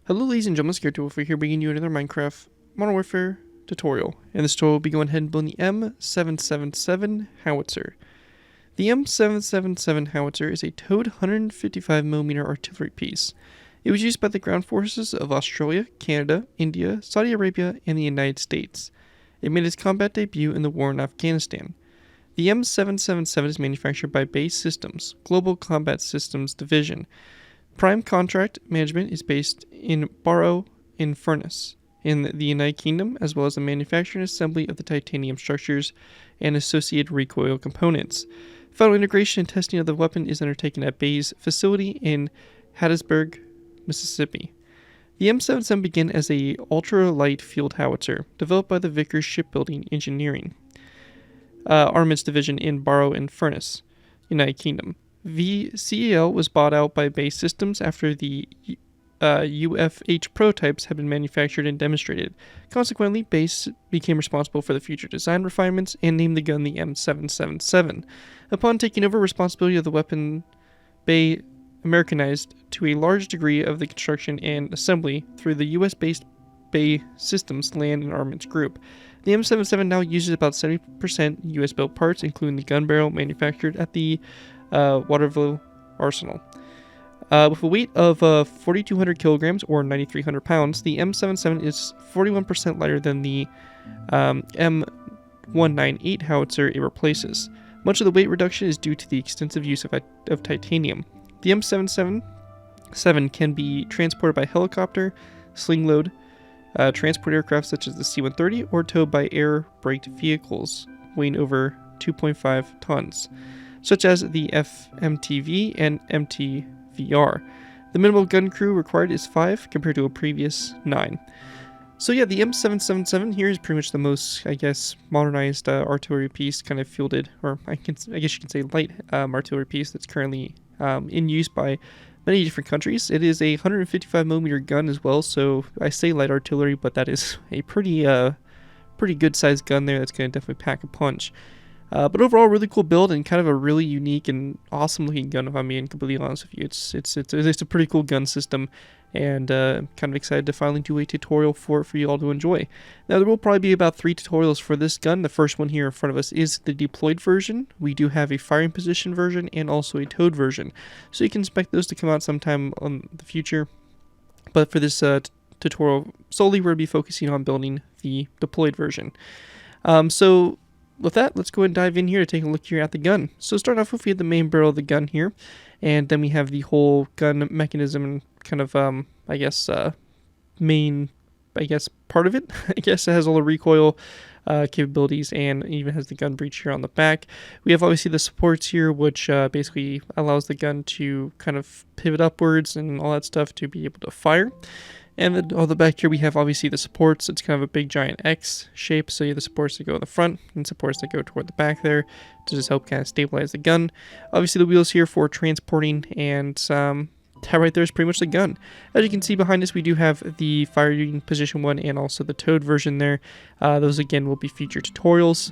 Hello ladies and gentlemen, Scared Wolf here bringing you another Minecraft Modern Warfare tutorial. In this tutorial we'll be going ahead and building the M777 Howitzer. The M777 Howitzer is a towed 155mm artillery piece. It was used by the ground forces of Australia, Canada, India, Saudi Arabia, and the United States. It made its combat debut in the war in Afghanistan. The M777 is manufactured by Base Systems, Global Combat Systems Division. Prime contract management is based in Barrow-in-Furness in the United Kingdom, as well as the manufacture and assembly of the titanium structures and associated recoil components. Final integration and testing of the weapon is undertaken at Bay's facility in Hattiesburg, Mississippi. The M77 began as a ultra-light field howitzer developed by the Vickers Shipbuilding Engineering Armaments Division in Barrow-in-Furness, United Kingdom. VCEL was bought out by Base Systems after the UFH prototypes had been manufactured and demonstrated. Consequently, Base became responsible for the future design refinements and named the gun the M777. Upon taking over responsibility of the weapon, Bay Americanized to a large degree of the construction and assembly through the US-based Bay Systems Land and Armaments Group. The M77 now uses about 70% US-built parts, including the gun barrel manufactured at the Waterville Arsenal. With a weight of 4,200 kilograms or 9,300 pounds, the M77 is 41% lighter than the M198 howitzer it replaces. Much of the weight reduction is due to the extensive use of titanium. The M777 can be transported by helicopter, sling load, transport aircraft such as the C-130, or towed by air-braked vehicles weighing over 2.5 tons. Such as the FMTV and MTVR. The minimal gun crew required is 5 compared to a previous 9. So yeah, the M777 here is pretty much the most, I guess, modernized artillery piece kind of fielded, or I guess you can say light artillery piece that's currently in use by many different countries. It is a 155mm gun as well, so I say light artillery, but that is a pretty good sized gun there that's going to definitely pack a punch. But overall, really cool build and kind of a really unique and awesome looking gun, if I'm being completely honest with you. It's a pretty cool gun system, and kind of excited to finally do a tutorial for you all to enjoy. Now, there will probably be about 3 tutorials for this gun. The first one here in front of us is the deployed version. We do have a firing position version and also a towed version. So you can expect those to come out sometime in the future. But for this tutorial solely, we're going to be focusing on building the deployed version. With that, let's go ahead and dive in here to take a look here at the gun. So starting off with, we have the main barrel of the gun here, and then we have the whole gun mechanism and kind of, main, part of it. I guess it has all the recoil capabilities and even has the gun breech here on the back. We have obviously the supports here, which basically allows the gun to kind of pivot upwards and all that stuff to be able to fire. And then on the back here, we have obviously the supports. It's kind of a big giant X shape. So you have the supports that go in the front and supports that go toward the back there to just help kind of stabilize the gun. Obviously, the wheels here for transporting, and that right there is pretty much the gun. As you can see behind us, we do have the firing position one and also the towed version there. Those, again, will be future tutorials.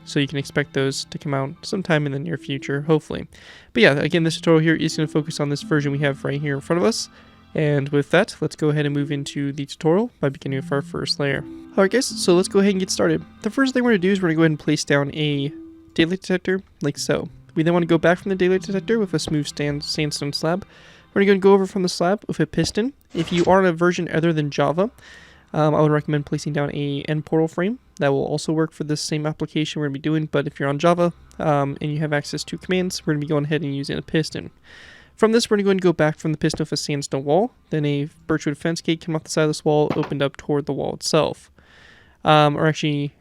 So you can expect those to come out sometime in the near future, hopefully. But yeah, again, this tutorial here is going to focus on this version we have right here in front of us. And with that, let's go ahead and move into the tutorial by beginning with our first layer. Alright guys, so let's go ahead and get started. The first thing we're going to do is we're going to go ahead and place down a daylight detector, like so. We then want to go back from the daylight detector with a smooth sandstone slab. We're going to go over from the slab with a piston. If you are on a version other than Java, I would recommend placing down a end portal frame. That will also work for this same application we're going to be doing, but if you're on Java and you have access to commands, we're going to be going ahead and using a piston. From this, we're going to go back from the piston with a sandstone wall, then a birchwood fence gate came off the side of this wall, opened up toward the wall itself. Or actually,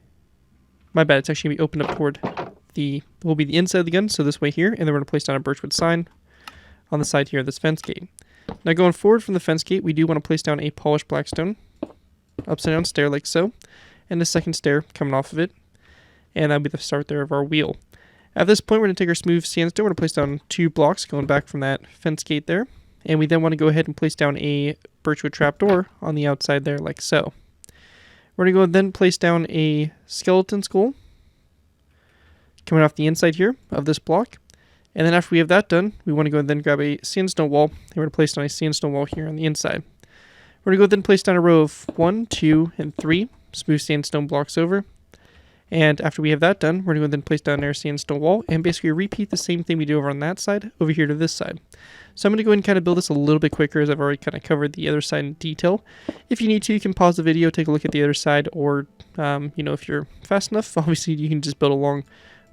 my bad, it's actually going to be opened up toward will be the inside of the gun, so this way here, and then we're going to place down a birchwood sign on the side here of this fence gate. Now going forward from the fence gate, we do want to place down a polished blackstone, upside down stair like so, and a second stair coming off of it, and that'll be the start there of our wheel. At this point, we're going to take our smooth sandstone, we're going to place down 2 blocks going back from that fence gate there. And we then want to go ahead and place down a birchwood trapdoor on the outside there like so. We're going to go then place down a skeleton skull coming off the inside here of this block. And then after we have that done, we want to go and then grab a sandstone wall, and we're going to place down a sandstone wall here on the inside. We're going to go then place down a row of 1, 2, and 3 smooth sandstone blocks over. And after we have that done, we're going to go then place down our sandstone wall and basically repeat the same thing we do over on that side over here to this side. So I'm going to go ahead and kind of build this a little bit quicker, as I've already kind of covered the other side in detail. If you need to, you can pause the video, take a look at the other side, or if you're fast enough, obviously you can just build along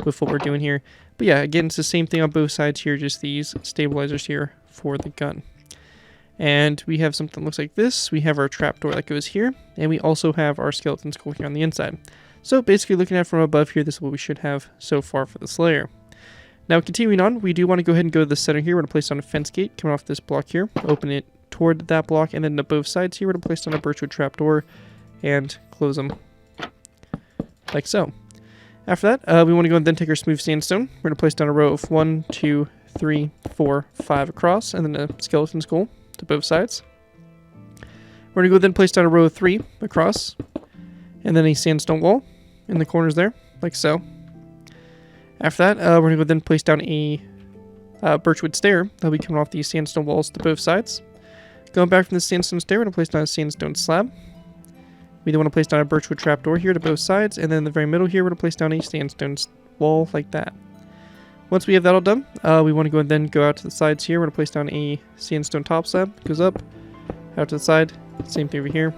with what we're doing here. But yeah, again, it's the same thing on both sides here, just these stabilizers here for the gun. And we have something that looks like this. We have our trapdoor that goes here, and we also have our skeleton skull here on the inside. So basically looking at it from above here, this is what we should have so far for this layer. Now continuing on, we do want to go ahead and go to the center here. We're going to place down a fence gate coming off this block here, open it toward that block, and then to both sides here, we're going to place down a birchwood trapdoor and close them like so. After that, we want to go and then take our smooth sandstone. We're going to place down a row of 1, 2, 3, 4, 5 across, and then a skeleton skull to both sides. We're going to go then place down a row of 3 across, and then a sandstone wall in the corners there, like so. After that, we're going to go then place down a birchwood stair that'll be coming off these sandstone walls to both sides. Going back from the sandstone stair, we're going to place down a sandstone slab. We then want to place down a birchwood trapdoor here to both sides, and then in the very middle here, we're going to place down a sandstone wall like that. Once we have that all done, we want to go and then go out to the sides here. We're going to place down a sandstone top slab, goes up, out to the side, same thing over here,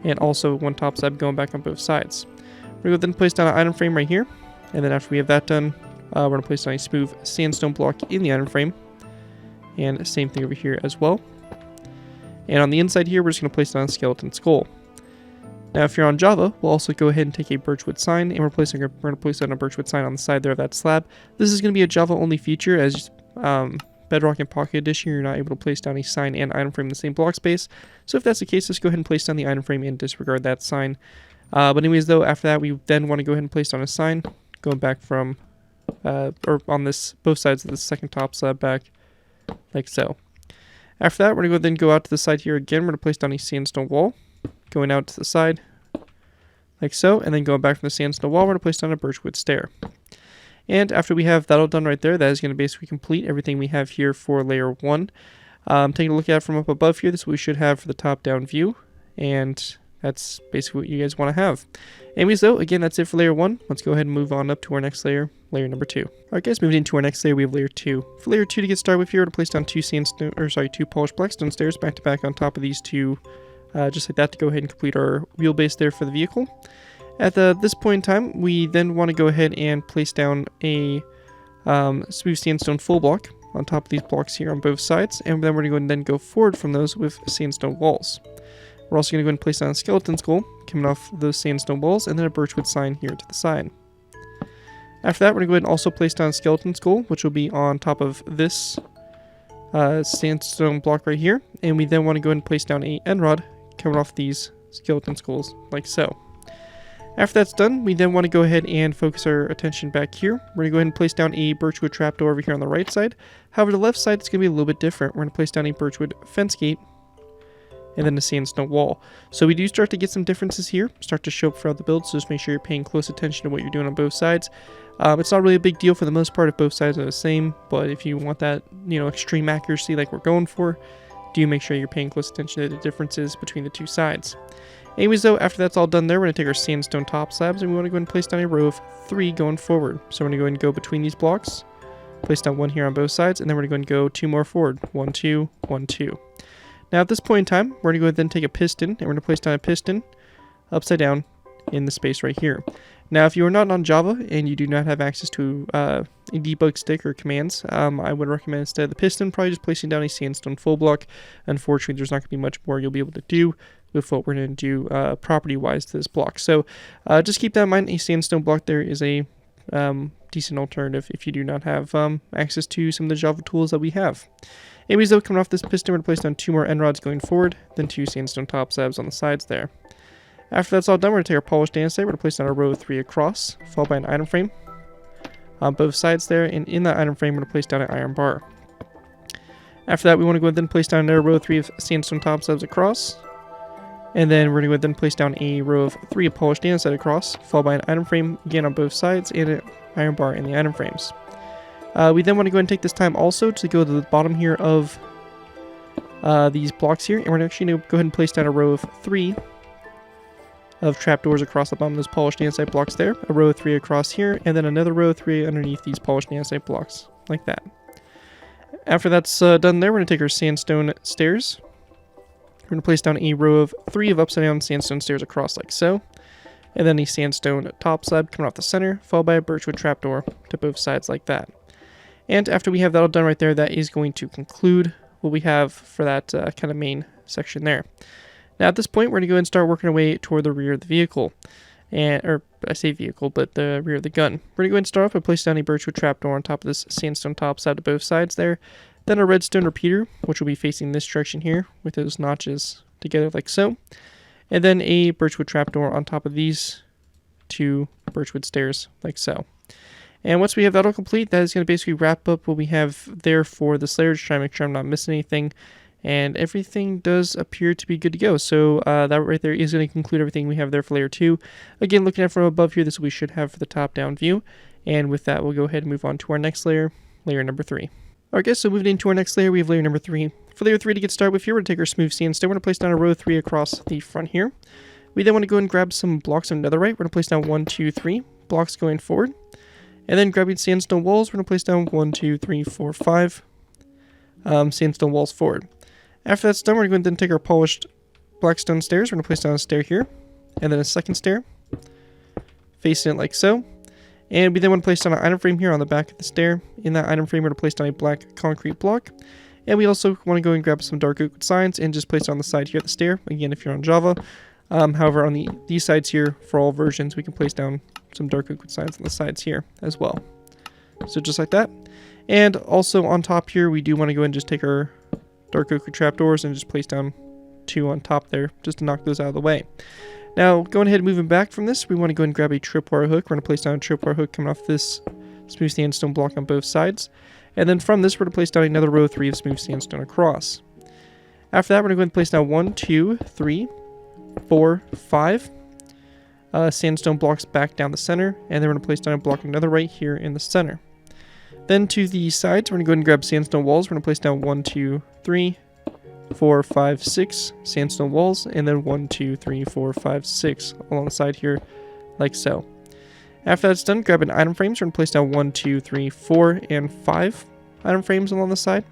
and also one top slab going back on both sides. We're going to then place down an item frame right here, and then after we have that done, we're going to place down a smooth sandstone block in the item frame, and same thing over here as well. And on the inside here, we're just going to place down a skeleton skull. Now, if you're on Java, we'll also go ahead and take a birchwood sign, and we're going to place down a birchwood sign on the side there of that slab. This is going to be a Java-only feature, as Bedrock and Pocket Edition, you're not able to place down a sign and item frame in the same block space. So if that's the case, just go ahead and place down the item frame and disregard that sign. But anyways, though, after that, we then want to go ahead and place down a sign, going back from, or on this, both sides of the second top slab back, like so. After that, we're going to then go out to the side here again. We're going to place down a sandstone wall, going out to the side, like so, and then going back from the sandstone wall, we're going to place down a birchwood stair. And after we have that all done right there, that is going to basically complete everything we have here for layer 1. Taking a look at it from up above here, this is what we should have for the top-down view, and that's basically what you guys want to have. Anyways, though, again, that's it for layer 1. Let's go ahead and move on up to our next layer, layer number 2. Alright guys, moving into our next layer, we have layer 2. For layer 2 to get started with here, we're going to place down two polished blackstone stairs back to back on top of these two, just like that, to go ahead and complete our wheelbase there for the vehicle. At this point in time, we then want to go ahead and place down a smooth sandstone full block on top of these blocks here on both sides, and then we're going to go and then go forward from those with sandstone walls. We're also going to go and place down a skeleton skull coming off those sandstone walls, and then a birchwood sign here to the side. After that, we're going to go ahead and also place down a skeleton skull, which will be on top of this sandstone block right here, and we then want to go ahead and place down a end rod coming off these skeleton skulls, like so. After that's done, we then want to go ahead and focus our attention back here. We're going to go ahead and place down a birchwood trapdoor over here on the right side. However, the left side is going to be a little bit different. We're going to place down a birchwood fence gate and then a sandstone wall. So we do start to get some differences here, start to show up throughout the build, so just make sure you're paying close attention to what you're doing on both sides. It's not really a big deal for the most part if both sides are the same, but if you want that, extreme accuracy like we're going for, do make sure you're paying close attention to the differences between the two sides. Anyways, though, after that's all done there, we're going to take our sandstone top slabs, and we want to go ahead and place down a row of 3 going forward. So we're going to go ahead and go between these blocks, place down 1 here on both sides, and then we're going to go and go 2 more forward. 1, 2, 1, 2. Now at this point in time, we're going to go ahead and then take a piston, and we're going to place down a piston upside down in the space right here. Now, if you are not on Java and you do not have access to a debug stick or commands, I would recommend instead of the piston, probably just placing down a sandstone full block. Unfortunately, there's not going to be much more you'll be able to do with what we're going to do property-wise to this block. So just keep that in mind. A sandstone block there is a decent alternative if you do not have access to some of the Java tools that we have. Anyways, though, coming off this piston, we're going to place down 2 more end rods going forward, then 2 sandstone top slabs on the sides there. After that's all done, we're going to take our polished andesite, we're going to place down a row of 3 across, followed by an item frame on both sides there, and in that item frame, we're going to place down an iron bar. After that, we want to go ahead and place down another row of 3 of sandstone top slabs across, and then we're going to go ahead and place down a row of 3 of polished andesite across, followed by an item frame again on both sides, and an iron bar in the item frames. We then want to go ahead and take this time also to go to the bottom here of these blocks here, and we're actually going to go ahead and place down a row of 3 of trapdoors across the bottom of those polished andesite blocks there, a row of 3 across here, and then another row of 3 underneath these polished andesite blocks, like that. After that's done there, we're going to take our sandstone stairs. We're going to place down a row of 3 of upside down sandstone stairs across like so, and then a sandstone top slab coming off the center, followed by a birchwood trapdoor to both sides like that. And after we have that all done right there, that is going to conclude what we have for that kind of main section there. Now at this point, we're going to go ahead and start working our way toward the rear of the vehicle. Or I say vehicle, but the rear of the gun. We're going to go ahead and start off by placing down a birchwood trapdoor on top of this sandstone top side to both sides there. Then a redstone repeater, which will be facing this direction here with those notches together like so. And then a birchwood trapdoor on top of these 2 birchwood stairs like so. And once we have that all complete, that is going to basically wrap up what we have there for this layer, to try and make sure I'm not missing anything. And everything does appear to be good to go. So that right there is going to conclude everything we have there for layer 2. Again, looking at it from above here, this is what we should have for the top-down view. And with that, we'll go ahead and move on to our next layer, layer number 3. Alright guys, so moving into our next layer, we have layer number 3. For layer 3 to get started with here, we're going to take our smooth sandstone. We're going to place down a row of 3 across the front here. We then want to go and grab some blocks of netherite. We're going to place down 1, 2, 3 blocks going forward. And then grabbing sandstone walls, we're going to place down 1, 2, 3, 4, 5 sandstone walls forward. After that's done, we're going to then take our polished black stone stairs. We're going to place down a stair here, and then a second stair, facing it like so. And we then want to place down an item frame here on the back of the stair. In that item frame, we're going to place down a black concrete block. And we also want to go and grab some dark oak signs and just place it on the side here of the stair. Again, if you're on Java. However, on these sides here, for all versions, we can place down some dark oak signs on the sides here as well. So just like that. And also on top here, we do want to go and just take our dark oak trapdoors and just place down 2 on top there just to knock those out of the way. Now, going ahead and moving back from this, we want to go and grab a tripwire hook. We're going to place down a tripwire hook coming off this smooth sandstone block on both sides. And then from this, we're going to place down another row of 3 of smooth sandstone across. After that, we're going to go and place down 1, 2, 3, 4, 5 sandstone blocks back down the center. And then we're going to place down a block another right here in the center. Then to the sides, we're going to go ahead and grab sandstone walls. We're going to place down 1, 2, 3, 4, 5, 6 sandstone walls, and then 1, 2, 3, 4, 5, 6 along the side here, like so. After that's done, grab an item frame. So we're going to place down 1, 2, 3, 4, and 5 item frames along the side.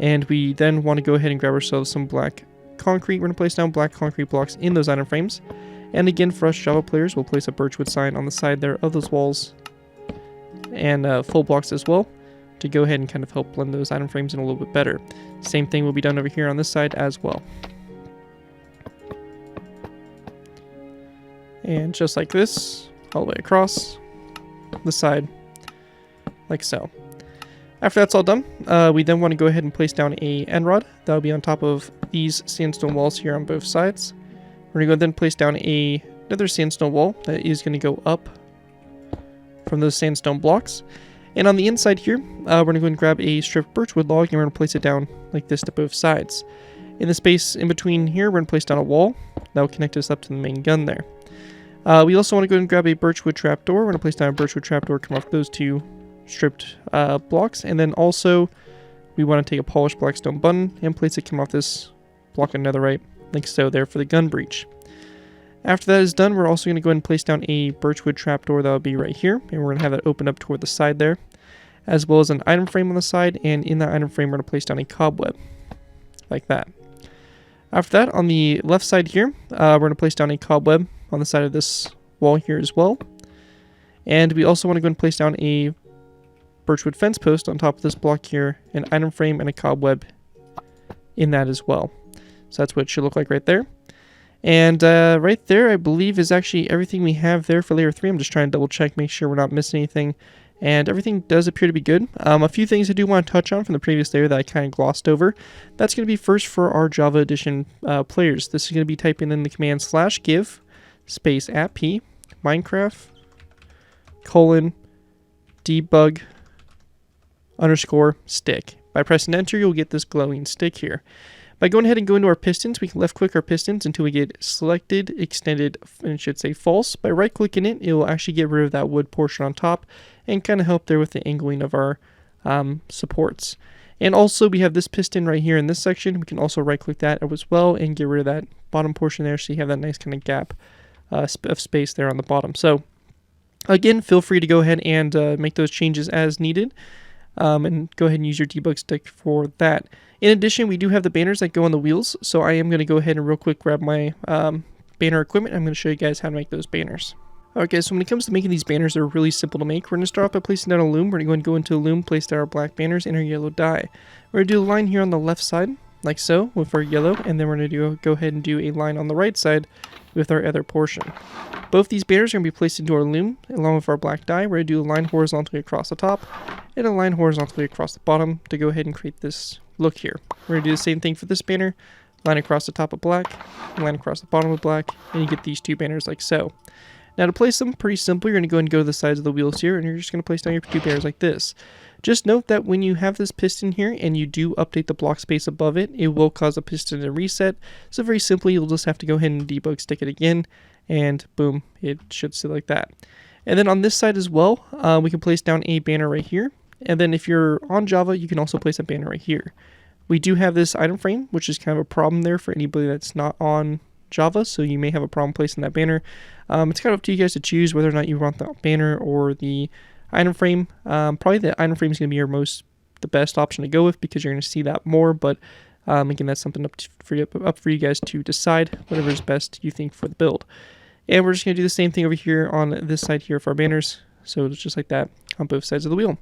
And we then want to go ahead and grab ourselves some black concrete. We're going to place down black concrete blocks in those item frames. And again, for us Java players, we'll place a birchwood sign on the side there of those walls and full blocks as well, to go ahead and kind of help blend those item frames in a little bit better. Same thing will be done over here on this side as well. And just like this, all the way across the side, like so. After that's all done, we then want to go ahead and place down a end rod. That'll be on top of these sandstone walls here on both sides. We're going to go then place down another sandstone wall that is going to go up from those sandstone blocks. And on the inside here, we're going to go and grab a stripped birchwood log, and we're going to place it down like this to both sides. In the space in between here, we're going to place down a wall that will connect us up to the main gun there. We also want to go and grab a birchwood trapdoor. We're going to place down a birchwood trapdoor, come off those 2 stripped blocks. And then also, we want to take a polished black stone button and place it come off this block of netherite, like so there for the gun breech. After that is done, we're also going to go ahead and place down a birchwood trapdoor that will be right here, and we're going to have that open up toward the side there, as well as an item frame on the side, and in that item frame we're going to place down a cobweb, like that. After that, on the left side here, we're going to place down a cobweb on the side of this wall here as well, and we also want to go and place down a birchwood fence post on top of this block here, an item frame, and a cobweb in that as well. So that's what it should look like right there. And right there, I believe, is actually everything we have there for layer 3. I'm just trying to double check, make sure we're not missing anything. And everything does appear to be good. A few things I do want to touch on from the previous layer that I kind of glossed over. That's going to be first for our Java Edition players. This is going to be typing in the command /give space @p Minecraft :debug _stick. By pressing enter, you'll get this glowing stick here. By going ahead and going to our pistons, we can left click our pistons until we get selected, extended, and it should say false. By right clicking it, it will actually get rid of that wood portion on top and kind of help there with the angling of our supports. And also we have this piston right here in this section. We can also right click that as well and get rid of that bottom portion there, so you have that nice kind of gap of space there on the bottom. So again, feel free to go ahead and make those changes as needed, and go ahead and use your debug stick for that. In addition, we do have the banners that go on the wheels, so I am going to go ahead and real quick grab my banner equipment. I'm going to show you guys how to make those banners. Okay, so when it comes to making these banners, they're really simple to make. We're going to start off by placing down a loom. We're going to go into a loom, place down our black banners and our yellow dye. We're going to do a line here on the left side, like so, with our yellow, and then we're going to go ahead and do a line on the right side with our other portion. Both these banners are going to be placed into our loom along with our black dye. We're going to do a line horizontally across the top and a line horizontally across the bottom to go ahead and create this look here. We're going to do the same thing for this banner, line across the top of black, line across the bottom of black, and you get these two banners like so. Now to place them, pretty simple, you're going to go and go to the sides of the wheels here, and you're just going to place down your two banners like this. Just note that when you have this piston here and you do update the block space above it, it will cause a piston to reset. So very simply, you'll just have to go ahead and debug stick it again, and boom, it should sit like that. And then on this side as well, we can place down a banner right here. And then if you're on Java, you can also place a banner right here. We do have this item frame, which is kind of a problem there for anybody that's not on Java, so you may have a problem placing that banner. It's kind of up to you guys to choose whether or not you want the banner or the item frame. Probably the item frame is going to be the best option to go with, because you're going to see that more, but again, that's something up for you guys to decide, whatever is best you think for the build. And we're just going to do the same thing over here on this side here for our banners, so it's just like that on both sides of the wheel.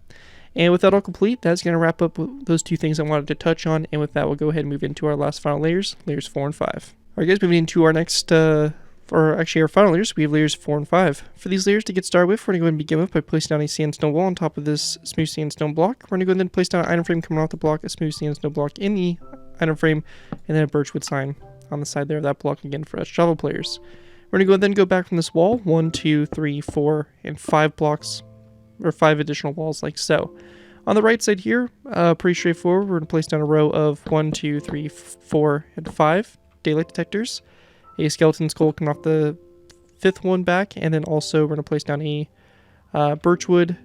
And with that all complete, that's going to wrap up those two things I wanted to touch on, and with that, we'll go ahead and move into our last final layers, layers 4 and 5. Alright guys, moving into our next, or actually our final layers, we have layers 4 and 5. For these layers to get started with, we're going to go ahead and begin with by placing down a sandstone wall on top of this smooth sandstone block. We're going to go ahead and place down an item frame coming off the block, a smooth sandstone block in the item frame, and then a birchwood sign on the side there of that block again for us Java players. We're going to then go back from this wall, 1, 2, 3, 4, and 5 blocks, or 5 additional walls like so. On the right side here, pretty straightforward, we're going to place down a row of 1, 2, 3, 4, and 5 daylight detectors, a skeleton skull coming off the 5th one back, and then also we're going to place down a birchwood,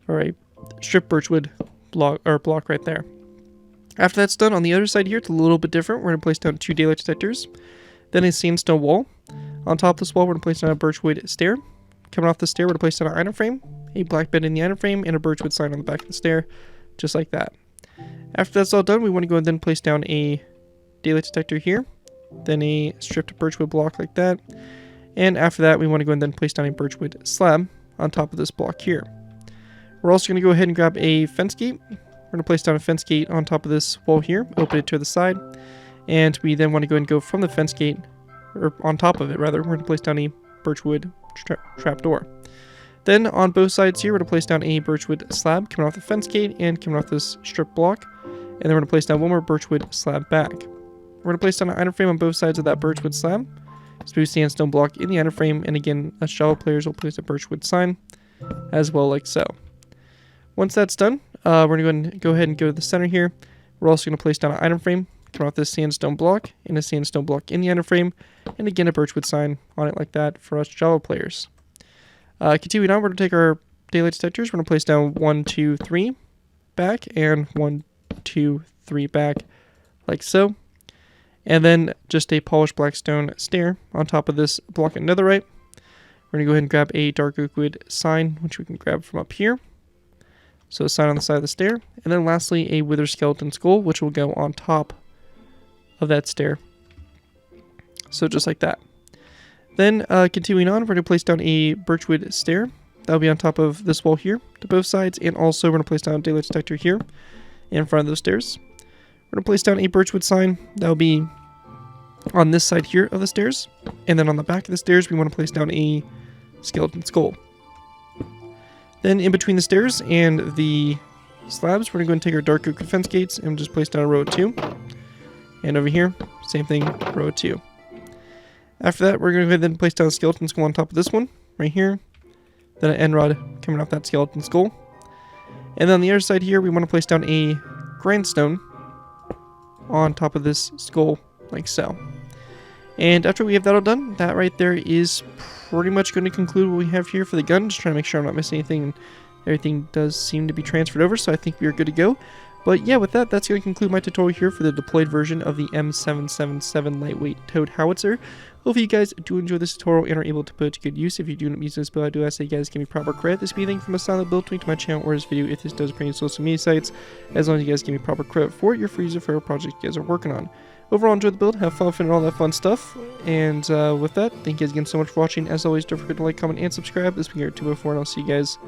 or a strip birchwood block right there. After that's done, on the other side here, it's a little bit different. We're going to place down 2 daylight detectors, then a sandstone wall. On top of this wall, we're going to place down a birchwood stair. Coming off the stair, we're going to place down an item frame, a black bed in the item frame, and a birchwood sign on the back of the stair, just like that. After that's all done, we want to go and then place down a daylight detector here, then a stripped birchwood block like that, and after that we want to go and then place down a birchwood slab on top of this block here. We're also going to go ahead and grab a fence gate. We're going to place down a fence gate on top of this wall here, open it to the side, and we then want to go and go from the fence gate, or on top of it rather, we're going to place down a birchwood trapdoor. Then on both sides here, we're going to place down a birchwood slab coming off the fence gate and coming off this strip block, and then we're going to place down one more birchwood slab back. We're going to place down an item frame on both sides of that birchwood slab, smooth sandstone block in the item frame, and again, us Java players will place a birchwood sign as well, like so. Once that's done, we're going to go ahead and go to the center here. We're also going to place down an item frame coming off this sandstone block, and a sandstone block in the item frame, and again a birchwood sign on it like that for us Java players. Continuing on, we're going to take our daylight detectors. We're going to place down 1, 2, 3 back, and 1, 2, 3 back, like so. And then just a polished black stone stair on top of this block of netherite. We're going to go ahead and grab a dark oak wood sign, which we can grab from up here. So a sign on the side of the stair. And then lastly, a wither skeleton skull, which will go on top of that stair. So just like that. Then continuing on, we're going to place down a birchwood stair. That'll be on top of this wall here to both sides. And also we're going to place down a daylight detector here in front of those stairs. We're going to place down a birchwood sign. That'll be on this side here of the stairs. And then on the back of the stairs, we want to place down a skeleton skull. Then in between the stairs and the slabs, we're going to go and take our dark oak fence gates and just place down a row of 2. And over here, same thing, row of 2. After that, we're going to go ahead and place down a skeleton skull on top of this one, right here. Then an end rod coming off that skeleton skull. And then on the other side here, we want to place down a grindstone on top of this skull, like so. And after we have that all done, that right there is pretty much going to conclude what we have here for the gun. Just trying to make sure I'm not missing anything. Everything does seem to be transferred over, so I think we are good to go. But yeah, with that, that's going to conclude my tutorial here for the deployed version of the M777 lightweight towed howitzer. Hopefully you guys do enjoy this tutorial and are able to put it to good use. If you do not use this build, I do ask that you guys give me proper credit. This be anything from a silent build link to my channel or this video if this does bring you social media sites. As long as you guys give me proper credit for it, you're free to for a project you guys are working on. Overall, enjoy the build, have fun and all that fun stuff. And with that, thank you guys again so much for watching. As always, don't forget to like, comment, and subscribe. This has been your 2x4, and I'll see you guys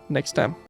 next time.